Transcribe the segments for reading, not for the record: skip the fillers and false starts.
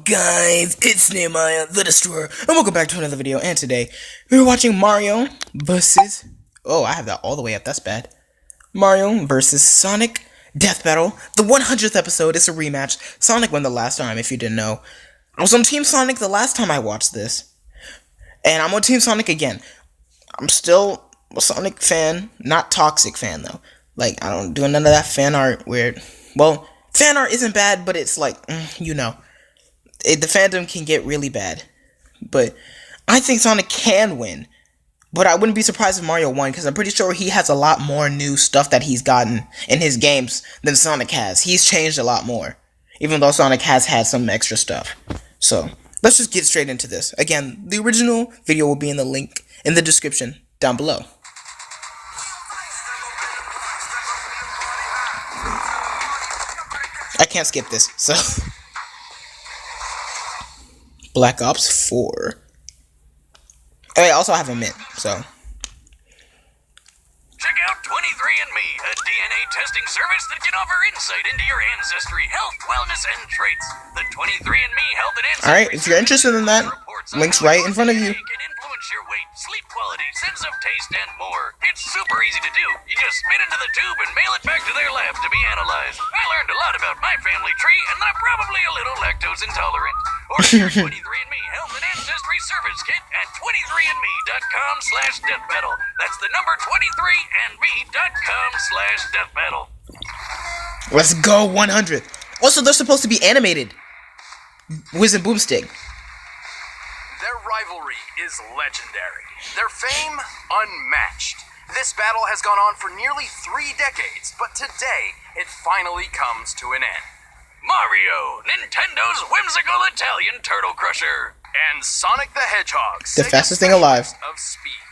guys, it's Nehemiah the Destroyer, and welcome back to another video. And today, we're watching Mario versus... Oh, I have that all the way up, that's bad. Mario versus Sonic Death Battle. The 100th episode is a rematch. Sonic won the last time, if you didn't know. I was on Team Sonic the last time I watched this. And I'm on Team Sonic again. I'm still a Sonic fan, not toxic fan, though. Like, I don't do none of that fan art where... Well, fan art isn't bad, but it's like, you know. The fandom can get really bad. But I think Sonic can win. But I wouldn't be surprised if Mario won, because I'm pretty sure he has a lot more new stuff that he's gotten in his games than Sonic has. He's changed a lot more. Even though Sonic has had some extra stuff. So, let's just get straight into this. Again, the original video will be in the link in the description down below. I can't skip this, so... Black Ops 4. I also have a mint, so... Check out 23andMe, a DNA testing service that can offer insight into your ancestry, health, wellness, and traits. The 23andMe Health and Ancestry... Alright, if you're interested in that, link's right in front of you. Can influence your weight, sleep quality, sense of taste, and more. It's super easy to do. You just spit into the tube and mail it back to their lab to be analyzed. I learned a lot about my family tree, and I'm probably a little lactose intolerant. Order your 23andMe Health and Ancestry Service Kit at 23andme.com/deathbattle. That's the number 23andme.com/deathbattle. Let's go 100. Also, they're supposed to be animated. Whiz and Boomstick. Their rivalry is legendary. Their fame, unmatched. This battle has gone on for nearly 3 decades, but today, it finally comes to an end. Mario, Nintendo's whimsical Italian turtle crusher. And Sonic the Hedgehog, The fastest thing alive. Of speed.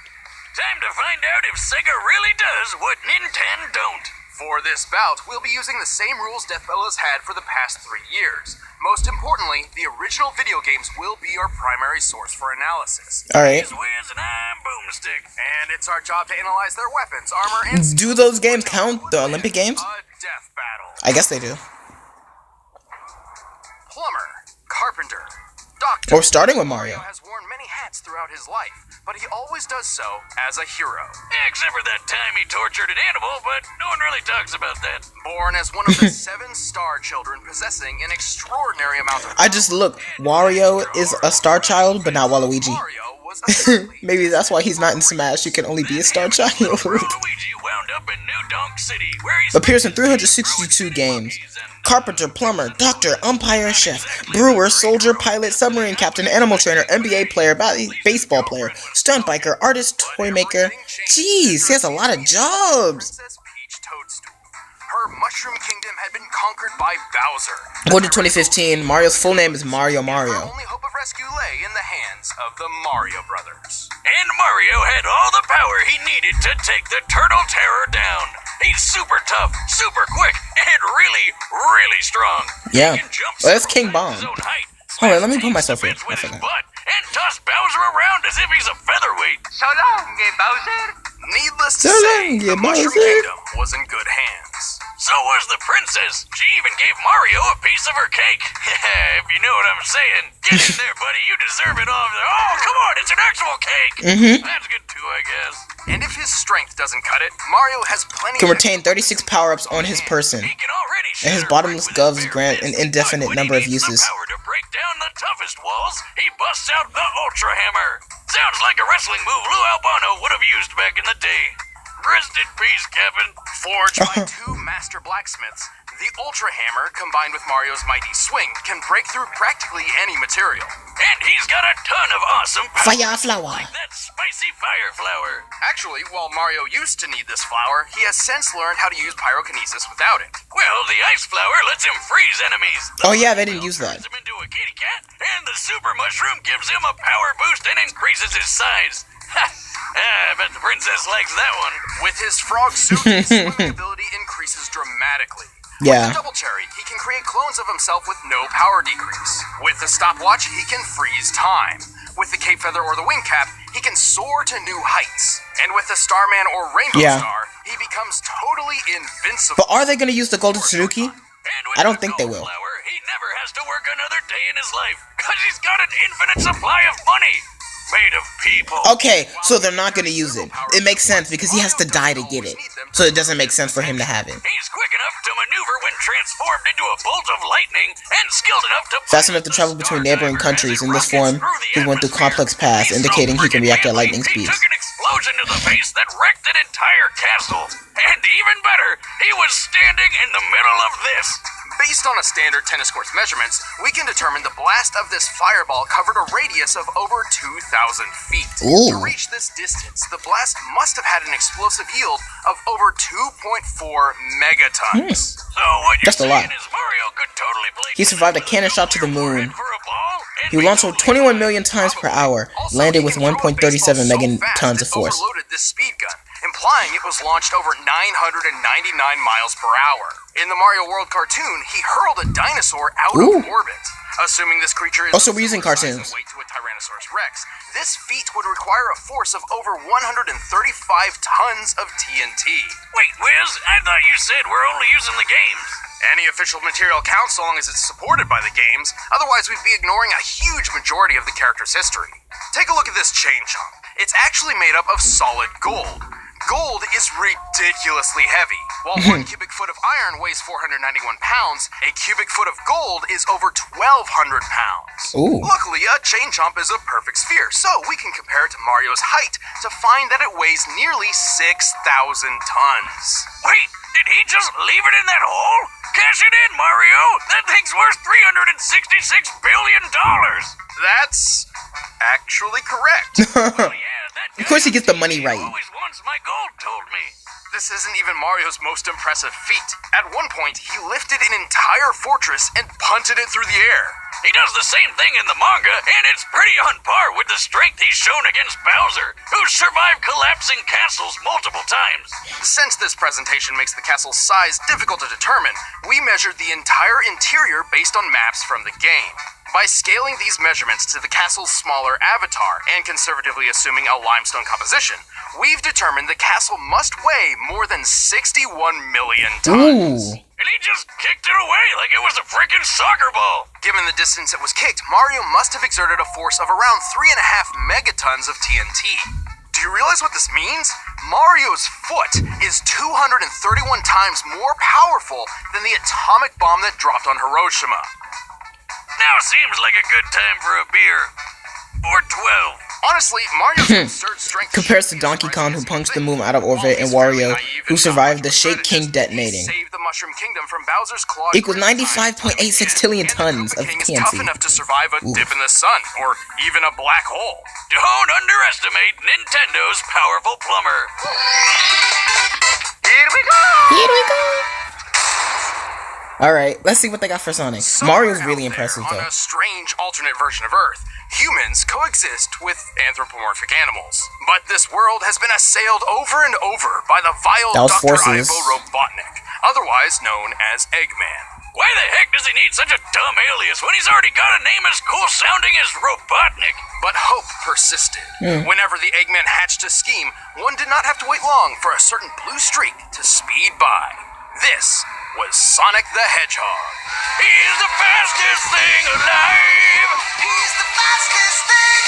Time to find out if Sega really does what Nintendo don't. For this bout, we'll be using the same rules Deathbattle has had for the past 3 years. Most importantly, the original video games will be our primary source for analysis. Alright. He's Wiz and I'm Boomstick. And it's our job to analyze their weapons, armor, and... Do those games count? The Olympic Games? A death battle. I guess they do. Plumber, carpenter, doctor. Or starting with Mario. Has worn many hats throughout his life, but he always does so as a hero. Except for that time he tortured an animal, but no one really talks about that. Born as one of the 7 star children possessing an extraordinary amount of... I just look. Wario is a star child, but not Waluigi. Mario was apparently... Maybe that's why he's not in Smash. You can only be a star child. Luigi wound up in New Donk City, where he Appears in 362 games. Carpenter, plumber, doctor, umpire, chef, brewer, soldier, pilot, submarine captain, animal trainer, NBA player, baseball player, stunt biker, artist, toy maker. Jeez, he has a lot of jobs. Princess Peach Toadstool. Her mushroom kingdom had been conquered by Bowser. Born in 2015, Mario's full name is Mario Her Mario. only hope of rescue lay in the hands of the Mario Brothers. And Mario had all the power he needed to take the Turtle Terror down. He's super tough, super quick, and really, really strong. Yeah. He can jump Well, that's several King Bomb. times his own height, Hold on, let me smash put myself teams here. to bits I with his forgot. butt, and toss Bowser around as if he's a featherweight. So long, Bowser. Needless to So say, long, the Mushroom Bowser. Kingdom was in good hands. So was the princess. She even gave Mario a piece of her cake. If you know what I'm saying. Get in there, buddy. You deserve it all. Oh, come on. It's an actual cake. That's good too, I guess. And if his strength doesn't cut it, Mario has plenty Can of... retain 36 power-ups on his person. He can already And his shatter bottomless brick with gloves his bare grant an fist. indefinite But when number of he needs uses. the power to break down the toughest walls, he busts out the Ultra Hammer. Sounds like a wrestling move Lou Albano would have used back in the day. Rest in peace, Kevin. Forged by 2 master blacksmiths, the Ultra Hammer, combined with Mario's mighty swing, can break through practically any material. And he's got a ton of awesome power. Fire flower. Like that spicy fire flower. Actually, while Mario used to need this flower, he has since learned how to use pyrokinesis without it. Well, the ice flower lets him freeze enemies. Oh yeah, they didn't use that. Turns him into a kitty cat, and the super mushroom gives him a power boost and increases his size. Ha! I bet the princess likes that one. With his frog suit, his swimming ability increases dramatically. Yeah. With the Double Cherry, he can create clones of himself with no power decrease. With the stopwatch, he can freeze time. With the Cape Feather or the Wing Cap, he can soar to new heights. And with the Starman or Rainbow Star, he becomes totally invincible. But are they going to use the Golden Tsuruki? And with I don't the think they gold will. Flower, he never has to work another day in his life, cause he's got an infinite supply of money. Made of people. Okay, so they're not gonna use it. It makes sense because he has to die to get it. So it doesn't make sense for him to have it. He's quick enough to maneuver when transformed into a bolt of lightning, and skilled enough to Fast enough to travel between neighboring countries. In this form, he went through complex paths, indicating he can react at lightning He speeds. took an explosion to the face that wrecked an entire castle. And even better, he was standing in the middle of this. Based on a standard tennis court's measurements, we can determine the blast of this fireball covered a radius of over 2,000 feet. Ooh. To reach this distance, the blast must have had an explosive yield of over 2.4 megatons. So what you're That's a lot. saying is Mario could totally play. He survived a cannon shot to the moon. for a ball, and He launched over 21 million times per hour, Also, landed he with can throw a 1.37 baseball so megatons fast of force. It overloaded this speed gun, implying it was launched over 999 miles per hour. In the Mario World cartoon, he hurled a dinosaur out Ooh. of orbit. Assuming this creature is Oh, so we're using similar size and cartoons. weight to a Tyrannosaurus Rex, this feat would require a force of over 135 tons of TNT. Wait, Wiz, I thought you said we're only using the games. Any official material counts so long as it's supported by the games, otherwise we'd be ignoring a huge majority of the character's history. Take a look at this chain chomp. It's actually made up of solid gold. Gold is ridiculously heavy. While 1 cubic foot of iron weighs 491 pounds, a cubic foot of gold is over 1,200 pounds. Ooh. Luckily, a chain chomp is a perfect sphere, so we can compare it to Mario's height to find that it weighs nearly 6,000 tons. Wait, did he just leave it in that hole? Cash it in, Mario! That thing's worth $366 billion! That's actually correct. Well, yeah, that Of course he gets the money guy right. always wants my gold, told me. This isn't even Mario's most impressive feat. At one point, he lifted an entire fortress and punted it through the air. He does the same thing in the manga, and it's pretty on par with the strength he's shown against Bowser, who's survived collapsing castles multiple times. Since this presentation makes the castle's size difficult to determine, we measured the entire interior based on maps from the game. By scaling these measurements to the castle's smaller avatar and conservatively assuming a limestone composition, we've determined the castle must weigh more than 61 million tons. Ooh. And he just kicked it away like it was a freaking soccer ball. Given the distance it was kicked, Mario must have exerted a force of around 3.5 megatons of TNT. Do you realize what this means? Mario's foot is 231 times more powerful than the atomic bomb that dropped on Hiroshima. Now seems like a good time for a beer. Or 12. Honestly, Mario's absurd strength Compares to Donkey Kong, who punched the moon out of orbit, and Wario, who survived the Shake King detonating. Saved the Mushroom Kingdom from Bowser's claw. Equals 95.86 trillion tons of King is tough TNT. enough to survive a dip in the sun, or even a black hole. Don't underestimate Nintendo's powerful plumber. Here we go! Here we go. Alright, let's see what they got for Sonic. Mario's really impressive, On though. a strange alternate version of Earth, humans coexist with anthropomorphic animals. But this world has been assailed over and over by the vile That was Dr. Forces. Ivo Robotnik, otherwise known as Eggman. Why the heck does he need such a dumb alias when he's already got a name as cool sounding as Robotnik? But hope persisted. Whenever the Eggman hatched a scheme, one did not have to wait long for a certain blue streak to speed by. This was Sonic the Hedgehog. He's the fastest thing alive! He's the fastest thing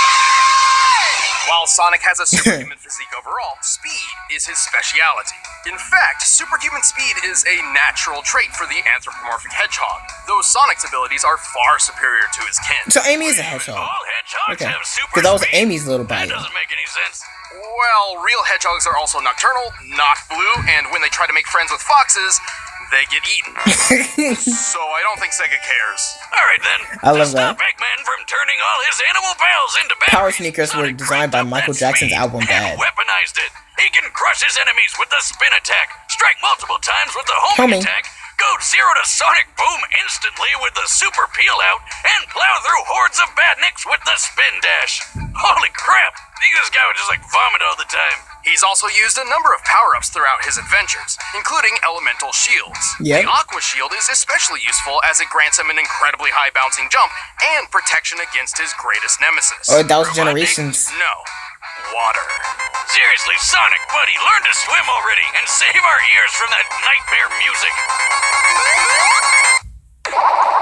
alive! While Sonic has a superhuman physique overall, speed is his speciality. In fact, superhuman speed is a natural trait for the anthropomorphic hedgehog, though Sonic's abilities are far superior to his kin. So Amy is a hedgehog. All hedgehogs Okay. have super Because that was speed. Amy's little That bio. doesn't make any sense. Well, real hedgehogs are also nocturnal, not blue, and when they try to make friends with foxes, they get eaten. So I don't think Sega cares. Alright then. I love to stop that. Eggman from turning all his animal pals into batteries, Power sneakers were Sonic designed by cranked up Michael that Jackson's speed album and Bad. weaponized it. He can crush his enemies with the spin attack, strike multiple times with the homing Homing. attack, go 0 to Sonic Boom instantly with the super peel out, and plow through hordes of badniks with the spin dash. Holy crap! I think this guy would just like vomit all the time. He's also used a number of power-ups throughout his adventures, including elemental shields. Yep. The Aqua Shield is especially useful as it grants him an incredibly high bouncing jump and protection against his greatest nemesis. Oh, that was Robotnik? Generations. No. Water. Seriously, Sonic, buddy, learn to swim already and save our ears from that nightmare music.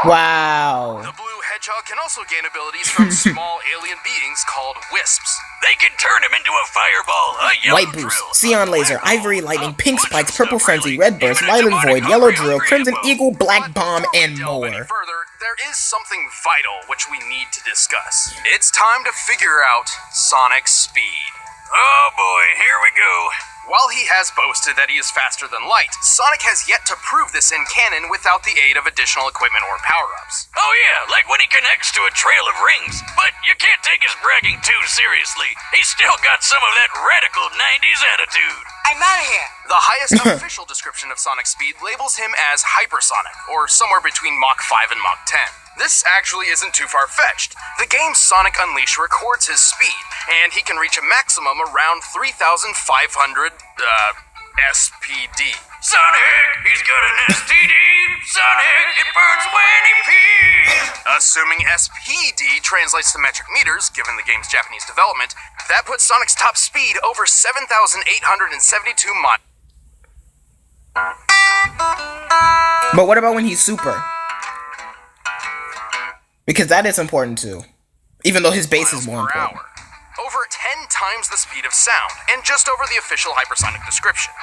Wow. The blue hedgehog can also gain abilities from small alien beings called wisps. They can turn him into a fireball, a yellow White boost, drill, Cyan laser, black hole, ivory lightning, a pink bunch spikes, of purple stuff, frenzy, really. red burst, Even a violet demonic void, yellow hungry drill, crimson hippo. eagle, black bomb, Before we and delve any more. further, there is something vital which we need to discuss. It's time to figure out Sonic's speed. Oh boy, here we go. While he has boasted that he is faster than light, Sonic has yet to prove this in canon without the aid of additional equipment or power-ups. Oh yeah, like when he connects to a trail of rings. But you can't take his bragging too seriously. He's still got some of that radical 90s attitude. I'm out of here. The highest official description of Sonic's speed labels him as hypersonic, or somewhere between Mach 5 and Mach 10. This actually isn't too far-fetched. The game Sonic Unleashed records his speed, and he can reach a maximum around 3,500, SPD. Sonic, he's got an STD. Sonic, it burns when he pees. Assuming SPD translates to metric meters, given the game's Japanese development, that puts Sonic's top speed over 7,872 miles. But what about when he's super? Because that is important too. Even though his base is more Per important. hour. Over 10 times the speed of sound, and just over the official hypersonic description.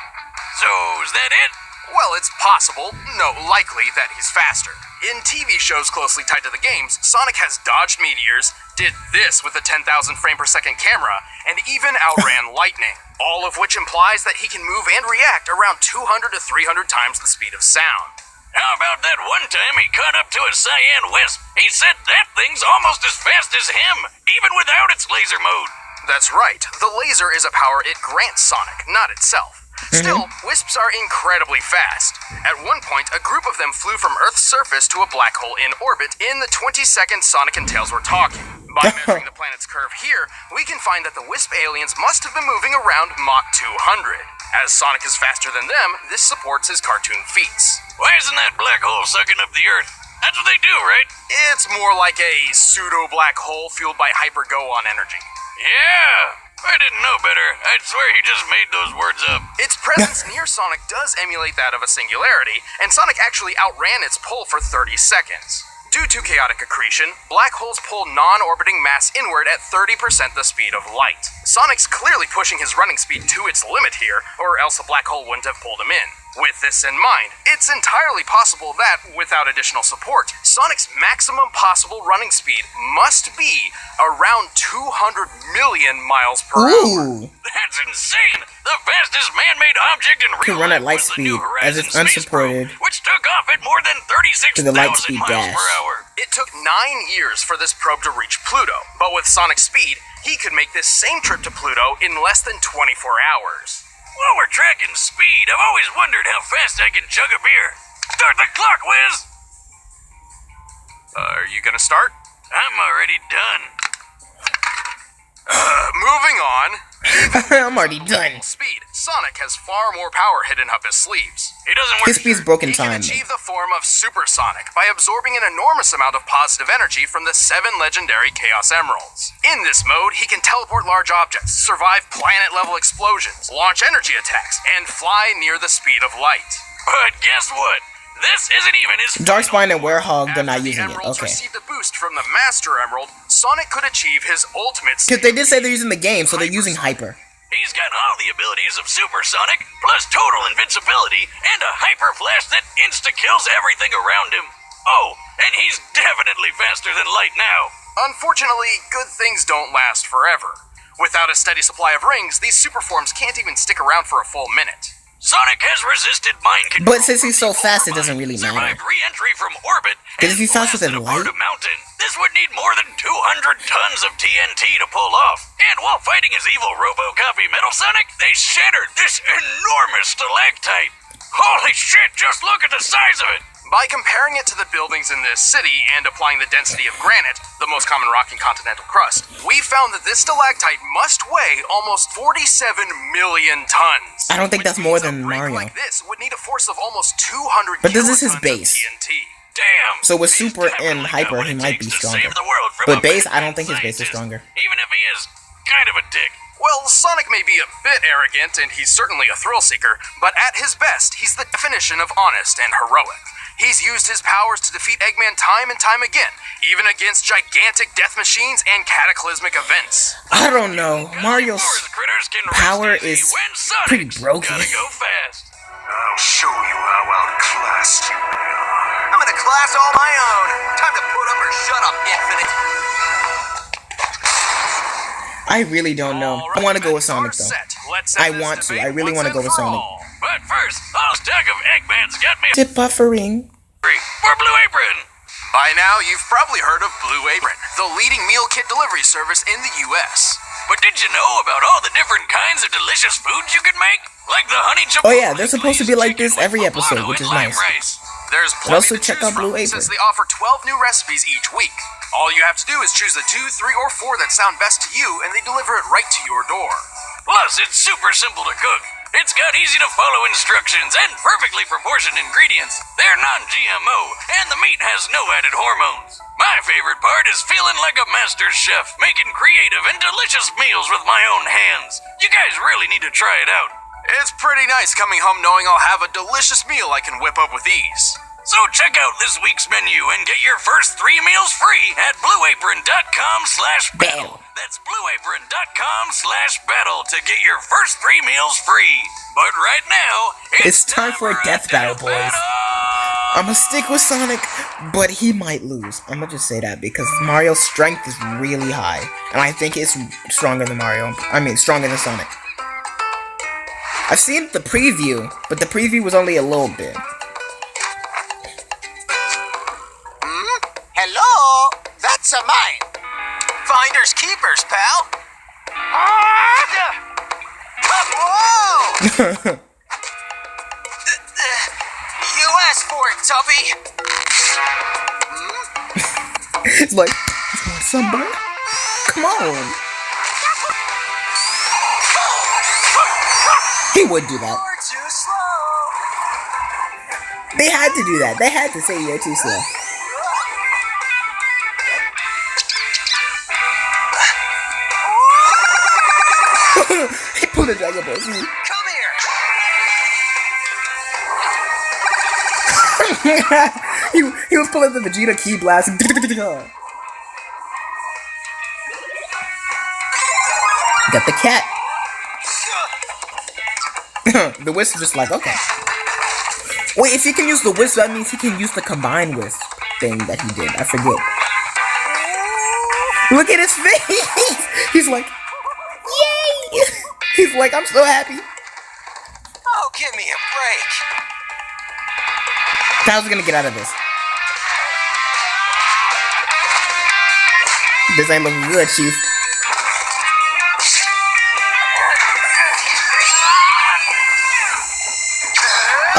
So, is that it? Well, it's possible, no, likely, that he's faster. In TV shows closely tied to the games, Sonic has dodged meteors, did this with a 10,000 frame per second camera, and even outran lightning. All of which implies that he can move and react around 200 to 300 times the speed of sound. How about that one time he caught up to a Cyan Wisp? He said that thing's almost as fast as him, even without its laser mode. That's right, the laser is a power it grants Sonic, not itself. Still, wisps are incredibly fast. At one point, a group of them flew from Earth's surface to a black hole in orbit in the 20 seconds Sonic and Tails were talking. By measuring the planet's curve here, we can find that the wisp aliens must have been moving around Mach 200. As Sonic is faster than them, this supports his cartoon feats. Why isn't that black hole sucking up the Earth? That's what they do, right? It's more like a pseudo-black hole fueled by hyper-go-on energy. Yeah, if I didn't know better, I'd swear he just made those words up. Its presence near Sonic does emulate that of a singularity, and Sonic actually outran its pull for 30 seconds. Due to chaotic accretion, black holes pull non-orbiting mass inward at 30% the speed of light. Sonic's clearly pushing his running speed to its limit here, or else a black hole wouldn't have pulled him in. With this in mind, it's entirely possible that, without additional support, Sonic's maximum possible running speed must be around 200 million miles per hour. Ooh. That's insane! The fastest man-made object in Can real run at life light was the New speed, as Horizon it's space probe, unsupported which took off at more than 36,000 to the light speed miles dash. per hour. It took 9 years for this probe to reach Pluto, but with Sonic's speed, he could make this same trip to Pluto in less than 24 hours. While we're tracking speed, I've always wondered how fast I can chug a beer. Start the clock, Wiz! Are you gonna start? I'm already done. Moving on. I'm already done. Speed. Sonic has far more power hidden up his sleeves. He doesn't work. His speed's broken He can time. achieve the form of Supersonic by absorbing an enormous amount of positive energy from the 7 legendary Chaos Emeralds. In this mode, he can teleport large objects, survive planet-level explosions, launch energy attacks, and fly near the speed of light. But guess what? This isn't even his Darkspine and Werehog, they're not After the using it. Emeralds Okay. received a boost from the Master Emerald, Sonic could achieve his ultimate Because they did say they're using the game, so they're using Hypersonic. Hyper. He's got all the abilities of Supersonic, plus total invincibility, and a hyper flash that insta-kills everything around him. Oh, and he's definitely faster than light now. Unfortunately, good things don't last forever. Without a steady supply of rings, these superforms can't even stick around for a full minute. Sonic has resisted mind control. But since he's so fast, it doesn't really matter. Survived re-entry from orbit. Because if he's faster blasted than apart light? a mountain. This would need more than 200 tons of TNT to pull off. And while fighting his evil Robocopy Metal Sonic, they shattered this enormous stalactite. Holy shit, just look at the size of it. By comparing it to the buildings in this city and applying the density of granite, the most common rock in continental crust, we found that this stalactite must weigh almost 47 million tons. I don't think that's Which more means than a brick Mario. like this would need a force of almost 200 But this is his kilotons of base. TNT. Damn. So with he's Super definitely and got Hyper, what he it might takes be to stronger. save the world from But a base, bad I don't think his base is scientist, stronger. Even if he is kind of a dick. Well, Sonic may be a bit arrogant, and he's certainly a thrill seeker, but at his best, he's the definition of honest and heroic. He's used his powers to defeat Eggman time and time again, even against gigantic death machines and cataclysmic events. I don't know. Mario's Forest critters can power rest easy is when Sonic's pretty broken. Gotta go fast. I'll show you how outclassed you are. I'm in a class all my own. Time to put up or shut up, Infinite. I really don't know. I want to go with Sonic though. I want to. I really want to go with Sonic. But first, all stack of Eggman's got me Tip buffering. for Blue Apron. By now, you've probably heard of Blue Apron, the leading meal kit delivery service in the U.S. But did you know about all the different kinds of delicious foods you can make? Like the honey chipotle. Oh yeah, they're supposed to be like this every episode, which is nice. There's And also plenty to check choose out Blue from, Apron. since they offer 12 new recipes each week. All you have to do is choose the 2, 3, or 4 that sound best to you, and they deliver it right to your door. Plus, it's super simple to cook. It's got easy-to-follow instructions and perfectly proportioned ingredients. They're non-GMO, and the meat has no added hormones. My favorite part is feeling like a master chef, making creative and delicious meals with my own hands. You guys really need to try it out. It's pretty nice coming home knowing I'll have a delicious meal I can whip up with ease. So check out this week's menu and get your first 3 meals free at blueapron.com/battle. That's blueapron.com/battle to get your first 3 meals free. But right now, It's time for a death battle, boys. I'm gonna stick with Sonic, but he might lose. I'm gonna just say that because Mario's strength is really high, and I think it's stronger than Mario. I mean, stronger than Sonic. I've seen the preview, but the preview was only a little bit. Hello? That's a mine. Finders keepers, pal. Whoa! You asked for it, Tubby. It's like, you want some, bro? Come on. He would do that. You're too slow. They had to do that. They had to say you're too slow. He pulled a Dragon Ball Z. Come here. he was pulling the Vegeta Ki Blast. Got the cat. The Wisp is just like, okay. Wait, if he can use the Wisp, that means he can use the combined Wisp thing that he did. I forget. Look at his face! He's like, yay! He's like, I'm so happy. Oh, give me a break. How's gonna get out of this? This ain't looking good, Chief.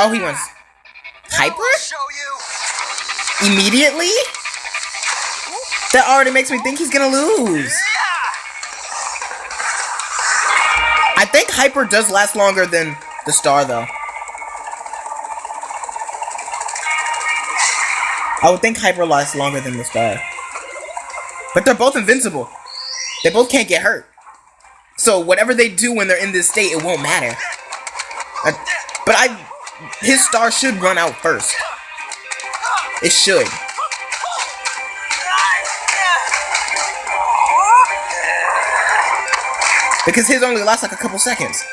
Oh, he wants Hyper? Show you. Immediately? That already makes me think he's gonna lose. I think Hyper does last longer than the Star, though. I would think Hyper lasts longer than the Star. But they're both invincible. They both can't get hurt. So whatever they do when they're in this state, it won't matter. His Star should run out first. It should. Because his only lasts like a couple seconds.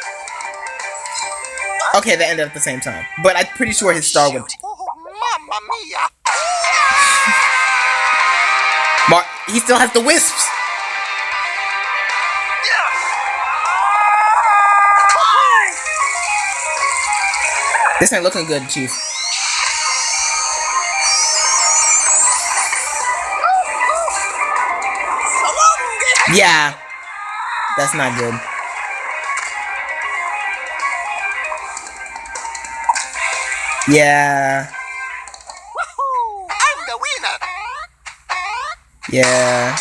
Okay, they ended at the same time. But I'm pretty sure his Star would... Oh, mamma mia. He still has the Wisps. This ain't looking good, Chief. Yeah. That's not good. Yeah. I'm the winner. Yeah.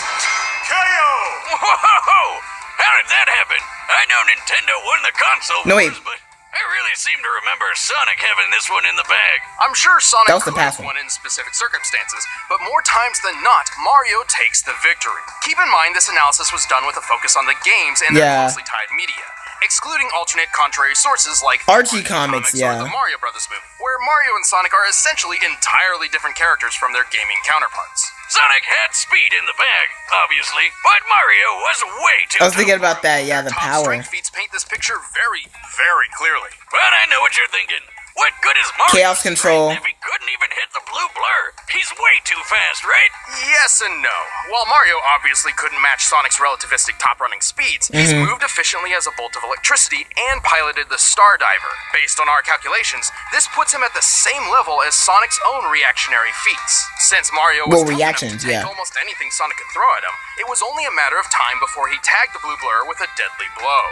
Whoa! How did that happen? I know Nintendo won the console No, wait. wars, but I really seem to remember Sonic having this one in the bag. I'm sure Sonic That was the could past have one. won in specific circumstances, but more times than not, Mario takes the victory. Keep in mind this analysis was done with a focus on the games and their Yeah. closely tied media. excluding alternate contrary sources like Archie Comics, or yeah. the Mario Brothers movie, where Mario and Sonic are essentially entirely different characters from their gaming counterparts. Sonic had speed in the bag, obviously, but Mario was way too I was thinking tough. about that, yeah, the Top power. strength feats paint this picture very, very clearly. But I know what you're thinking. What good is Mario Chaos control. if he couldn't even hit the blue blur? He's way too fast, right? Yes and no. While Mario obviously couldn't match Sonic's relativistic top-running speeds, he's moved efficiently as a bolt of electricity and piloted the Star Diver. Based on our calculations, this puts him at the same level as Sonic's own reactionary feats. Since Mario was Well, tough reactions, enough to take yeah. almost anything Sonic could throw at him, it was only a matter of time before he tagged the blue blur with a deadly blow.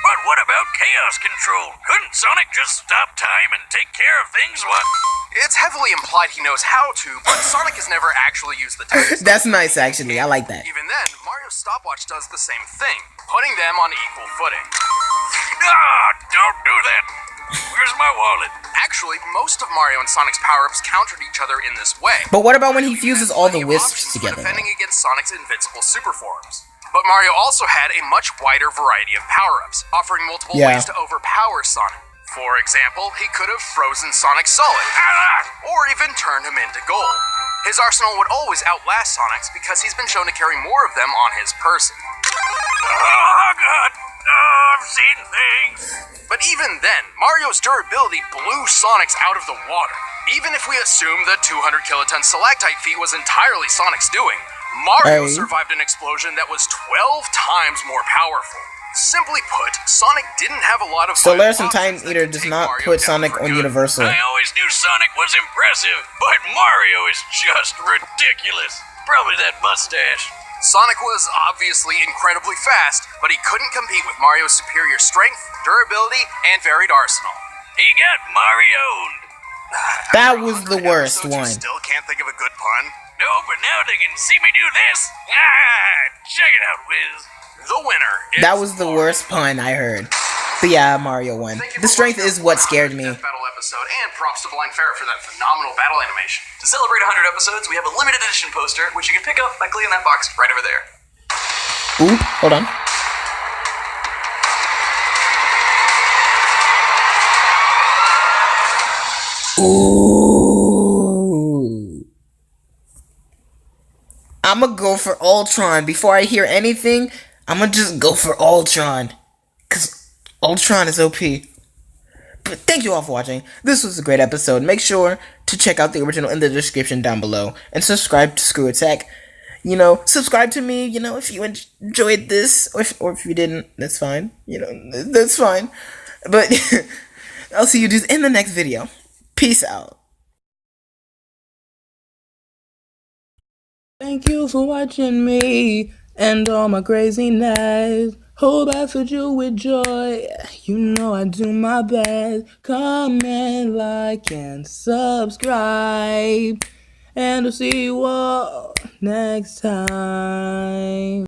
But what about chaos control? Couldn't Sonic just stop time and take care of things? What? It's heavily implied he knows how to, but Sonic has never actually used the tech. That's nice, actually. I like that. Even then, Mario's stopwatch does the same thing, putting them on equal footing. Ah, don't do that. Where's my wallet? Actually, most of Mario and Sonic's power-ups countered each other in this way. But what about when he fuses all the Plenty of wisps options for together? defending against Sonic's invincible super forms. But Mario also had a much wider variety of power-ups, offering multiple Yeah. ways to overpower Sonic. For example, he could have frozen Sonic solid, or even turned him into gold. His arsenal would always outlast Sonic's because he's been shown to carry more of them on his person. Oh, God. Oh, I've seen things. But even then, Mario's durability blew Sonic's out of the water. Even if we assume the 200 kiloton stalactite feat was entirely Sonic's doing, Mario Hey. survived an explosion that was 12 times more powerful. Simply put, Sonic didn't have a lot of So viable Laris and options Time that Eater could does take not Mario put down Sonic for on good. Universal. I always knew Sonic was impressive, but Mario is just ridiculous. Probably that mustache. Sonic was obviously incredibly fast, but he couldn't compete with Mario's superior strength, durability, and varied arsenal. He got Mario'd. That was the worst Episodes, you one. still can't think of a good pun? No, but now they can see me do this. Ah, check it out, Wiz. The winner is That was the worst pun I heard. But yeah, Mario won. Thank you The for strength watching is our what scared me. Death Battle episode, and props to Blind Ferret for that phenomenal battle animation. To celebrate 100 episodes, we have a limited edition poster, which you can pick up by clicking that box right over there. Ooh, hold on. Ooh. I'ma go for Ultron. Before I hear anything, I'ma just go for Ultron. Cause Ultron is OP. But thank you all for watching. This was a great episode. Make sure to check out the original in the description down below. And subscribe to Screw Attack. You know, subscribe to me, you know, if you enjoyed this. Or if you didn't, that's fine. You know, that's fine. But I'll see you dudes in the next video. Peace out. Thank you for watching me and all my craziness. Hope I filled you with joy. You know I do my best. Comment, like, and subscribe. And I'll see you all next time.